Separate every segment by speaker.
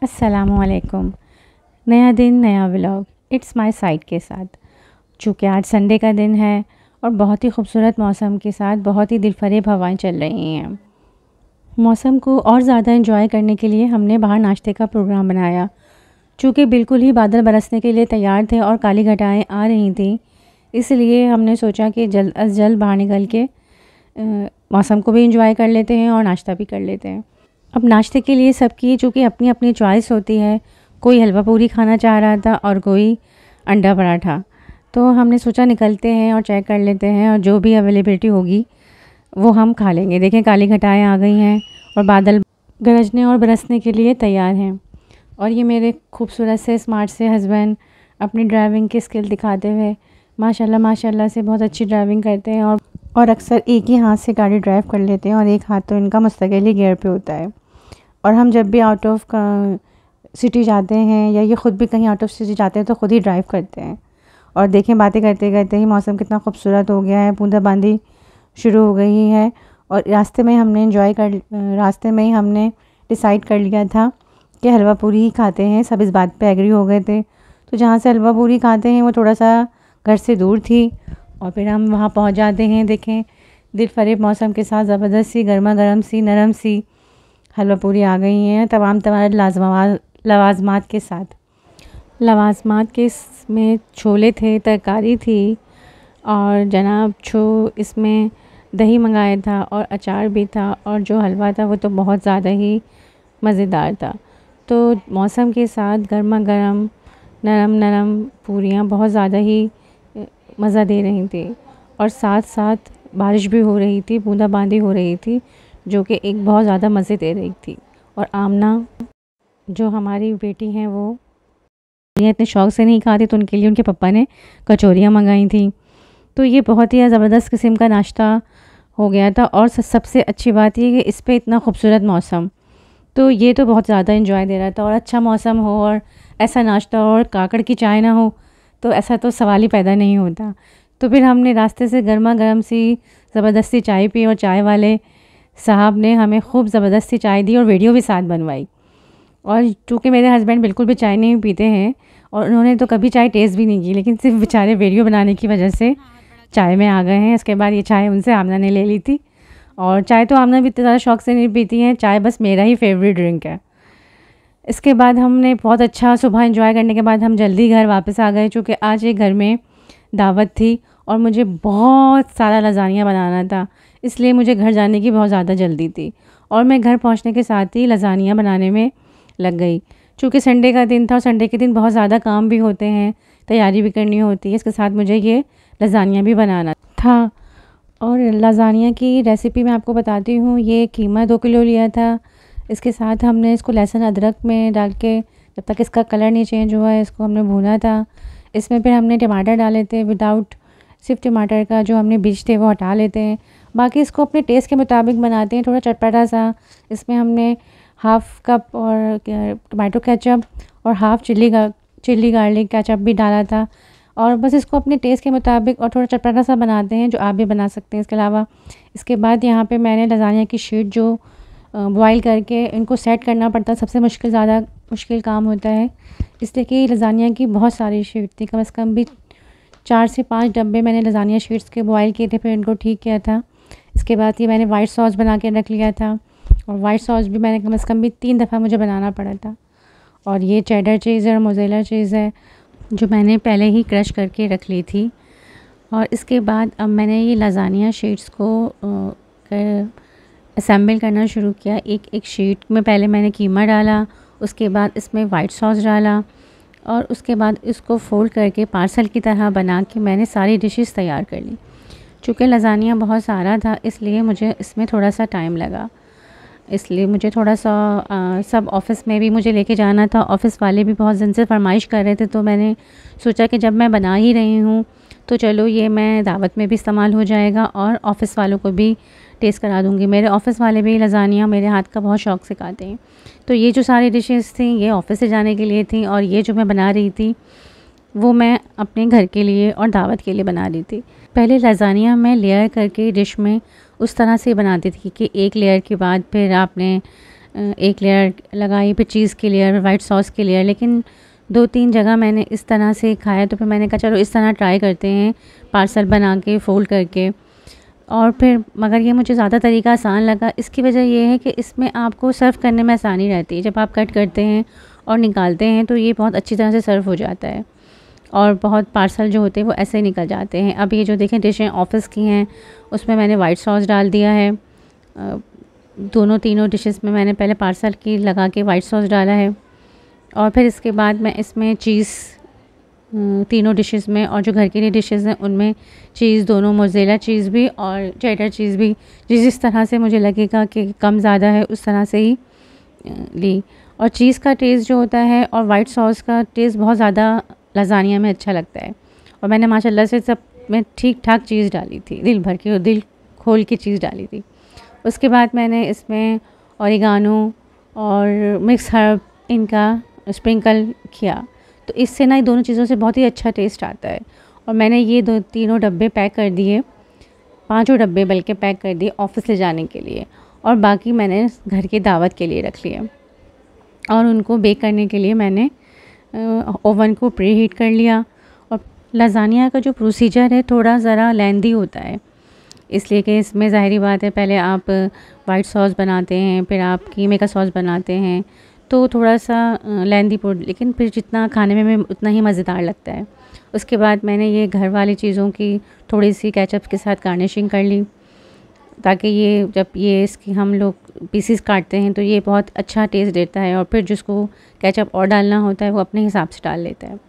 Speaker 1: अस्सलामुअलैकुम। नया दिन नया व्लॉग इट्स माय साइड के साथ। चूँकि आज संडे का दिन है और बहुत ही खूबसूरत मौसम के साथ बहुत ही दिलफरेब हवाएं चल रही हैं। मौसम को और ज़्यादा एंजॉय करने के लिए हमने बाहर नाश्ते का प्रोग्राम बनाया। चूँकि बिल्कुल ही बादल बरसने के लिए तैयार थे और काली घटाएं आ रही थी, इसलिए हमने सोचा कि जल्द अज़ जल्द बाहर निकल के मौसम को भी एंजॉय कर लेते हैं और नाश्ता भी कर लेते हैं। अब नाश्ते के लिए सबकी चूँकि अपनी अपनी चॉइस होती है, कोई हलवा पूरी खाना चाह रहा था और कोई अंडा पराठा। तो हमने सोचा निकलते हैं और चेक कर लेते हैं और जो भी अवेलेबिलिटी होगी वो हम खा लेंगे। देखें काली घटाएं आ गई हैं और बादल गरजने और बरसने के लिए तैयार हैं। और ये मेरे खूबसूरत से स्मार्ट से हस्बैंड अपनी ड्राइविंग की स्किल दिखाते हुए माशाल्लाह माशाल्लाह से बहुत अच्छी ड्राइविंग करते हैं और अक्सर एक ही हाथ से गाड़ी ड्राइव कर लेते हैं और एक हाथ तो इनका मुस्तकिल ही गियर पे होता है। और हम जब भी आउट ऑफ सिटी जाते हैं या ये ख़ुद भी कहीं आउट ऑफ सिटी जाते हैं तो ख़ुद ही ड्राइव करते हैं। और देखें बातें करते करते ही मौसम कितना खूबसूरत हो गया है, बूंदाबांदी शुरू हो गई है। और रास्ते में ही हमने डिसाइड कर लिया था कि हलवा पूरी ही खाते हैं। सब इस बात पे एग्री हो गए थे। तो जहाँ से हलवा पूरी खाते हैं वो थोड़ा सा घर से दूर थी और फिर हम वहाँ पहुँच जाते हैं। देखें दिलफरेब मौसम के साथ ज़बरदस्त सी गर्मा गर्म सी नरम सी हलवा पूरी आ गई हैं तमाम लवाजमात के साथ। लवाजमात के इसमें छोले थे, तरकारी थी और जनाब इसमें दही मंगाया था और अचार भी था और जो हलवा था वो तो बहुत ज़्यादा ही मज़ेदार था। तो मौसम के साथ गर्मा गर्म नरम नरम पूरियाँ बहुत ज़्यादा ही मज़ा दे रही थी और साथ साथ बारिश भी हो रही थी, बूंदाबांदी हो रही थी जो कि एक बहुत ज़्यादा मज़े दे रही थी। और आमना जो हमारी बेटी हैं वो ये इतने शौक़ से नहीं खाती तो उनके लिए उनके पापा ने कचौरियाँ मंगाई थी। तो ये बहुत ही ज़बरदस्त किस्म का नाश्ता हो गया था। और सबसे अच्छी बात ये कि इस पे इतना खूबसूरत मौसम, तो ये तो बहुत ज़्यादा एंजॉय दे रहा था। और अच्छा मौसम हो और ऐसा नाश्ता और काकड़ की चाय ना हो तो ऐसा तो सवाल ही पैदा नहीं होता। तो फिर हमने रास्ते से गर्मा गर्म सी ज़बरदस्ती चाय पी और चाय वाले साहब ने हमें खूब ज़बरदस्ती चाय दी और वीडियो भी साथ बनवाई। और चूँकि मेरे हस्बैंड बिल्कुल भी चाय नहीं पीते हैं और उन्होंने तो कभी चाय टेस्ट भी नहीं की, लेकिन सिर्फ बेचारे वीडियो बनाने की वजह से चाय में आ गए हैं। इसके बाद ये चाय उनसे आमना ने ले ली थी और चाय तो आमना भी इतने ज़्यादा शौक़ से नहीं पीती हैं, चाय बस मेरा ही फेवरेट ड्रिंक है। इसके बाद हमने बहुत अच्छा सुबह एंजॉय करने के बाद हम जल्दी घर वापस आ गए चूँकि आज एक घर में दावत थी और मुझे बहुत सारा लज़ानिया बनाना था, इसलिए मुझे घर जाने की बहुत ज़्यादा जल्दी थी और मैं घर पहुंचने के साथ ही लज़ानिया बनाने में लग गई। चूँकि संडे का दिन था और संडे के दिन बहुत ज़्यादा काम भी होते हैं, तैयारी भी करनी होती है, इसके साथ मुझे ये लज़ानिया भी बनाना था। और लज़ानिया की रेसिपी मैं आपको बताती हूँ। ये कीमा 2 किलो लिया था। इसके साथ हमने इसको लहसुन अदरक में डाल के जब तक इसका कलर नहीं चेंज हुआ है इसको हमने भूना था। इसमें फिर हमने टमाटर डाले थे विदाउट, सिर्फ टमाटर का जो हमने बीज थे वो हटा लेते हैं। बाकी इसको अपने टेस्ट के मुताबिक बनाते हैं, थोड़ा चटपटा सा। इसमें हमने हाफ़ कप और टमाटो केचप और हाफ़ चिल्ली गार्लिक केचप भी डाला था। और बस इसको अपने टेस्ट के मुताबिक और थोड़ा चटपटा सा बनाते हैं, जो आप भी बना सकते हैं इसके अलावा। इसके बाद यहाँ पे मैंने लज़ानिया की शीट जो बॉयल करके इनको सेट करना पड़ता है, सबसे ज़्यादा मुश्किल काम होता है, इसलिए कि लज़ानिया की बहुत सारी शीट थी, कम से कम भी 4 से 5 डब्बे मैंने लज़ानिया शीट्स के बॉयल किए थे, फिर इनको ठीक किया था। इसके बाद ये मैंने वाइट सॉस बना के रख लिया था और वाइट सॉस भी मैंने कम से कम भी 3 दफ़ा मुझे बनाना पड़ा था। और ये चेडर चीज़ है और मोज़रेला चीज़ है जो मैंने पहले ही क्रश करके रख ली थी। और इसके बाद अब मैंने ये लज़ानिया शीट्स को असेंबल करना शुरू किया। एक शीट में पहले मैंने कीमा डाला, उसके बाद इसमें वाइट सॉस डाला और उसके बाद इसको फ़ोल्ड करके पार्सल की तरह बना के मैंने सारी डिशेस तैयार कर ली। चूँकि लज़ानिया बहुत सारा था इसलिए मुझे इसमें थोड़ा सा टाइम लगा, इसलिए मुझे थोड़ा सा सब ऑफ़िस में भी मुझे लेके जाना था। ऑफ़िस वाले भी बहुत दिन से फरमाइश कर रहे थे, तो मैंने सोचा कि जब मैं बना ही रही हूँ तो चलो ये मैं दावत में भी इस्तेमाल हो जाएगा और ऑफ़िस वालों को भी टेस्ट करा दूँगी। मेरे ऑफ़िस वाले भी लज़ानिया मेरे हाथ का बहुत शौक़ से खाते हैं। तो ये जो सारी डिशेस थी ये ऑफ़िस से जाने के लिए थी और ये जो मैं बना रही थी वो मैं अपने घर के लिए और दावत के लिए बना रही थी। पहले लज़ानिया मैं लेयर करके डिश में उस तरह से बनाती थी कि एक लेयर के बाद फिर आपने एक लेयर लगाई, फिर चीज़ की लेयर, वाइट सॉस की लेयर। लेकिन 2-3 जगह मैंने इस तरह से खाया, तो फिर मैंने कहा चलो इस तरह ट्राई करते हैं, पार्सल बना के फ़ोल्ड करके। और फिर मगर ये मुझे ज़्यादा तरीका आसान लगा। इसकी वजह ये है कि इसमें आपको सर्व करने में आसानी रहती है। जब आप कट करते हैं और निकालते हैं तो ये बहुत अच्छी तरह से सर्व हो जाता है, और बहुत पार्सल जो होते हैं वो ऐसे ही निकल जाते हैं। अब ये जो देखें डिशें ऑफ़िस की हैं, उसमें मैंने वाइट सॉस डाल दिया है। दोनों तीनों डिशेस में मैंने पहले पार्सल की लगा के वाइट सॉस डाला है, और फिर इसके बाद मैं इसमें चीज़ तीनों डिशेस में, और जो घर के लिए डिशेस हैं उनमें चीज़, दोनों मोज़रेला चीज़ भी और चेडर चीज़ भी, जिस तरह से मुझे लगेगा कि कम ज़्यादा है उस तरह से ही ली। और चीज़ का टेस्ट जो होता है और वाइट सॉस का टेस्ट बहुत ज़्यादा लज़ानिया में अच्छा लगता है। और मैंने माशाल्लाह से सब में ठीक ठाक चीज़ डाली थी, दिल भर के और दिल खोल के चीज़ डाली थी। उसके बाद मैंने इसमें ओरिगानो और मिक्स हर्ब इनका स्प्रिंकल किया, तो इससे ना ये दोनों चीज़ों से बहुत ही अच्छा टेस्ट आता है। और मैंने ये तीनों डब्बे पैक कर दिए, 5 डब्बे बल्कि पैक कर दिए ऑफ़िस ले जाने के लिए, और बाकी मैंने घर की दावत के लिए रख लिए। और उनको बेक करने के लिए मैंने ओवन को प्री हीट कर लिया। और लज़ानिया का जो प्रोसीजर है थोड़ा ज़रा लेंदी होता है, इसलिए कि इसमें ज़ाहिरी बात है पहले आप वाइट सॉस बनाते हैं, फिर आप कीमे का सॉस बनाते हैं, तो थोड़ा सा लेंदी लेकिन फिर जितना खाने में उतना ही मज़ेदार लगता है। उसके बाद मैंने ये घर वाली चीज़ों की थोड़ी सी केचप के साथ गार्निशिंग कर ली, ताकि ये जब ये इसकी हम लोग पीसीस काटते हैं तो ये बहुत अच्छा टेस्ट देता है, और फिर जिसको केचप और डालना होता है वो अपने हिसाब से डाल लेता है।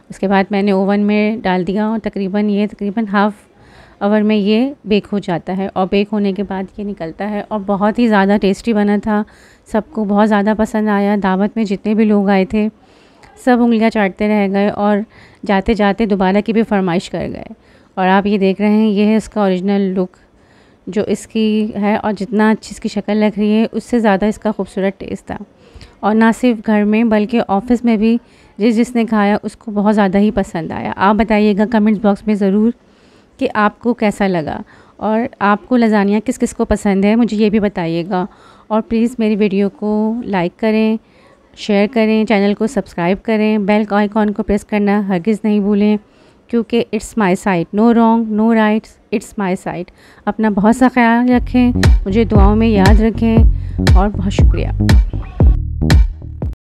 Speaker 1: उसके बाद मैंने ओवन में डाल दिया, और तकरीबन हाफ़ आवर में ये बेक हो जाता है, और बेक होने के बाद ये निकलता है, और बहुत ही ज़्यादा टेस्टी बना था। सबको बहुत ज़्यादा पसंद आया। दावत में जितने भी लोग आए थे सब उंगलियां चाटते रह गए, और जाते जाते दोबारा की भी फरमाइश कर गए। और आप ये देख रहे हैं, ये है इसका ओरिजिनल लुक जो इसकी है, और जितना अच्छी इसकी शक्ल लग रही है उससे ज़्यादा इसका खूबसूरत टेस्ट था। और ना सिर्फ घर में बल्कि ऑफ़िस में भी जिसने खाया उसको बहुत ज़्यादा ही पसंद आया। आप बताइएगा कमेंट्स बॉक्स में ज़रूर कि आपको कैसा लगा, और आपको लज़ानिया किस किस को पसंद है मुझे ये भी बताइएगा। और प्लीज़ मेरी वीडियो को लाइक करें, शेयर करें, चैनल को सब्सक्राइब करें, बेल आइकॉन को प्रेस करना हरगिज़ नहीं भूलें, क्योंकि it's my site, no wrong no rights, it's my site. अपना बहुत सा ख्याल रखें, मुझे दुआओं में याद रखें, और बहुत शुक्रिया।